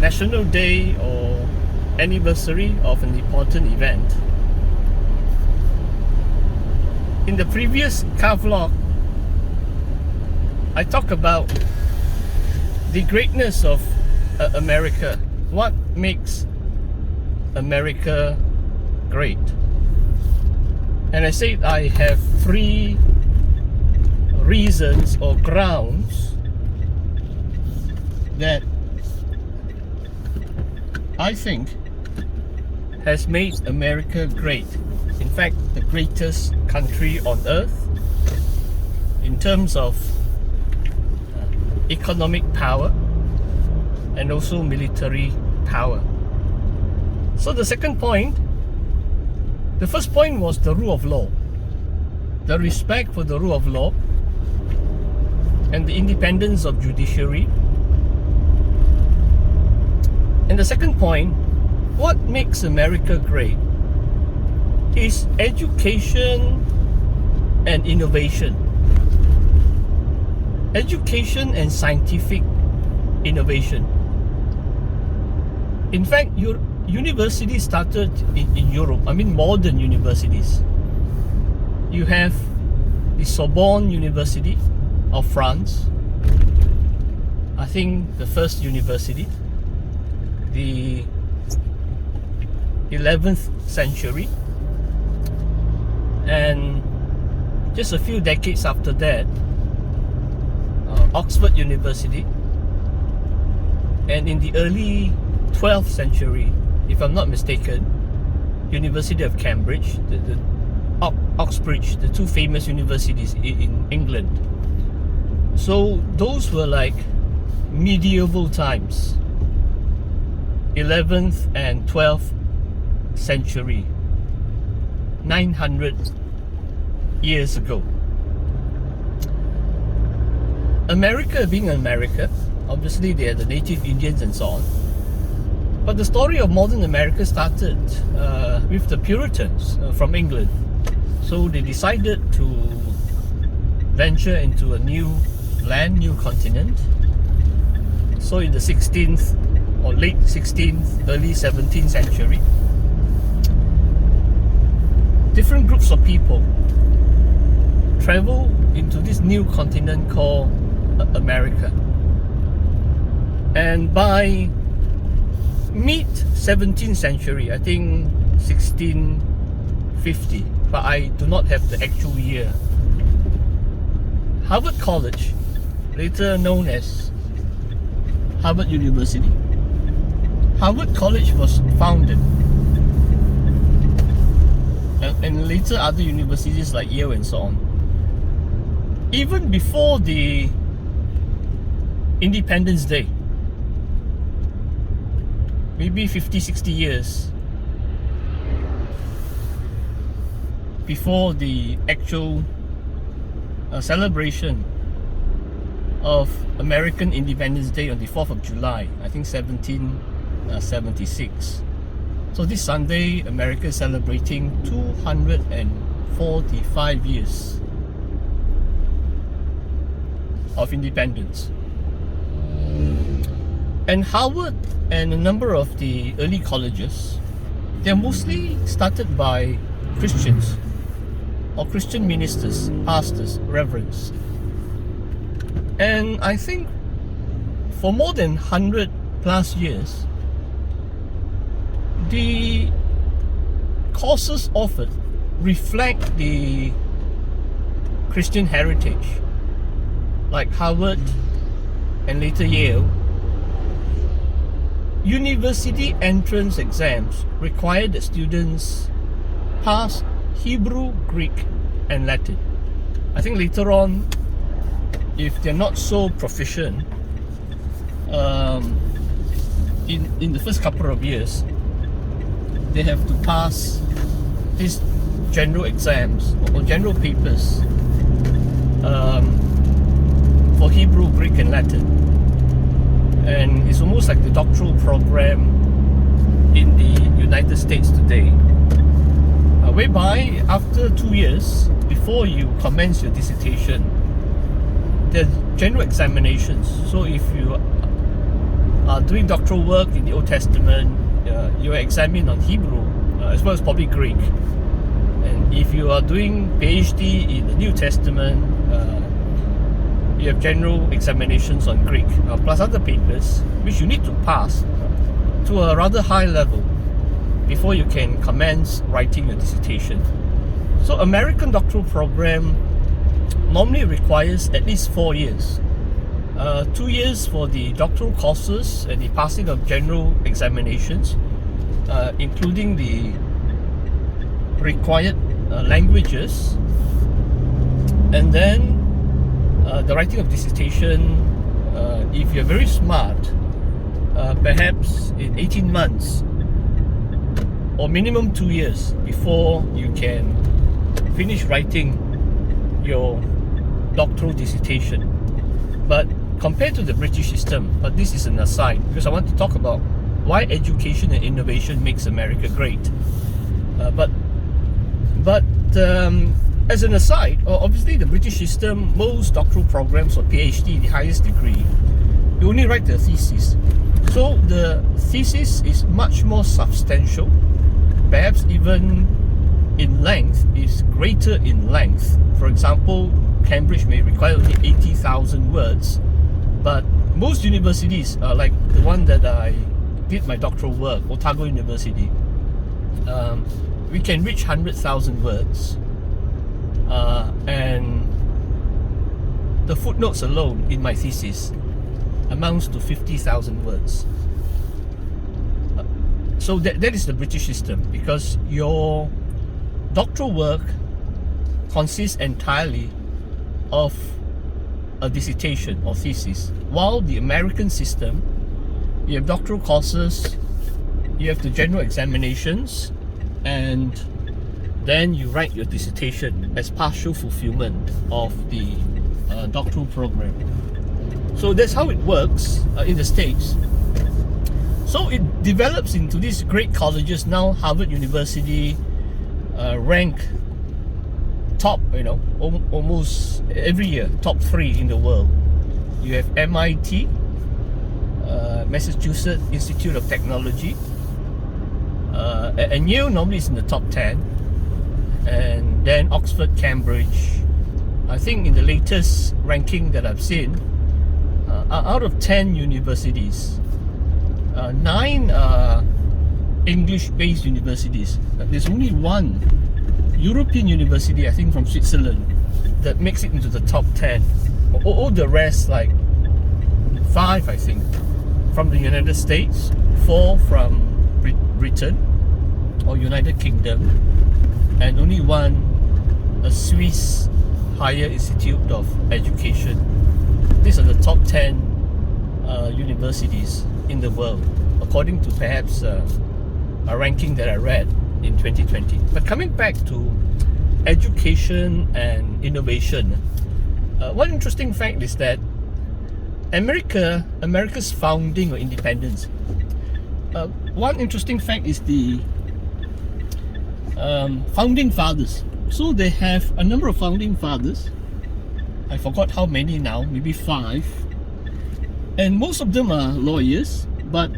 National Day or anniversary of an important event. In the previous car vlog, I talked about the greatness of America. What makes America great? And I said I have 3 reasons or grounds that I think has made America great. In fact, the greatest country on earth in terms of economic power and also military power. So the second point, the first point was the rule of law, the respect for the rule of law and the independence of judiciary. And the second point, what makes America great is education and innovation. Education and scientific innovation. In fact, universities started in Europe. I mean, modern universities. You have the Sorbonne University of France. I think the first university, the 11th century. And just a few decades after that, Oxford University. And in the early 12th century, if I'm not mistaken, University of Cambridge, the Oxbridge, the 2 famous universities in England. So those were like medieval times, 11th and 12th century, 900 years ago. America being America, obviously they are the native Indians and so on. But the story of modern America started with the Puritans from England. So they decided to venture into a new land, new continent. So in the 16th or late 16th, early 17th century, different groups of people travel into this new continent called America. And by mid 17th century, I think 1650, but I do not have the actual year, Harvard College, later known as Harvard University, Harvard College was founded, and later other universities like Yale and so on. Even before the Independence Day, maybe 50-60 years before the actual celebration of American Independence Day on the 4th of July, I think 1776. So this Sunday, America is celebrating 245 years of independence. And Harvard and a number of the early colleges, they're mostly started by Christians or Christian ministers, pastors, reverends. And I think for more than 100 plus years, the courses offered reflect the Christian heritage, like Harvard and later Yale. University entrance exams require that students pass Hebrew, Greek and Latin. I think later on, if they're not so proficient in the first couple of years, they have to pass these general exams or general papers for Hebrew, Greek and Latin. And it's almost like the doctoral program in the United States today, whereby after 2 years, before you commence your dissertation, there's general examinations. So if you are doing doctoral work in the Old Testament, you are examined on Hebrew as well as probably Greek. And if you are doing PhD in the New Testament, you have general examinations on Greek, plus other papers which you need to pass to a rather high level before you can commence writing a dissertation. So American doctoral program normally requires at least 4 years. 2 years for the doctoral courses and the passing of general examinations, including the required languages, and then the writing of dissertation, if you're very smart, perhaps in 18 months or minimum 2 years before you can finish writing your doctoral dissertation. But compared to the British system, but this is an aside because I want to talk about why education and innovation makes America great. As an aside, obviously the British system, most doctoral programs or PhD, the highest degree, you only write the thesis. So the thesis is much more substantial, perhaps even in length, is greater in length. For example, Cambridge may require only 80,000 words, but most universities, like the one that I did my doctoral work, Otago University, we can reach 100,000 words, and the footnotes alone in my thesis amounts to 50,000 words. So that is the British system, because your doctoral work consists entirely of a dissertation or thesis, while the American system, you have doctoral courses, you have the general examinations, and then you write your dissertation as partial fulfillment of the doctoral program. So that's how it works in the States. So it develops into these great colleges. Now Harvard University rank top, almost every year, top 3 in the world. You have MIT, Massachusetts Institute of Technology, and Yale normally is in the top 10, and then Oxford, Cambridge. I think in the latest ranking that I've seen, out of 10 universities, 9 are English-based universities. There's only one European university, I think from Switzerland, that makes it into the top 10. All the rest, like 5, I think, from the United States, 4 from Britain or United Kingdom, and only 1, a Swiss Higher Institute of Education. These are the top 10 universities in the world, according to perhaps a ranking that I read in 2020. But coming back to education and innovation, one interesting fact is that America's founding or independence, one interesting fact is the founding fathers. So they have a number of founding fathers. I forgot how many now, maybe 5. And most of them are lawyers, but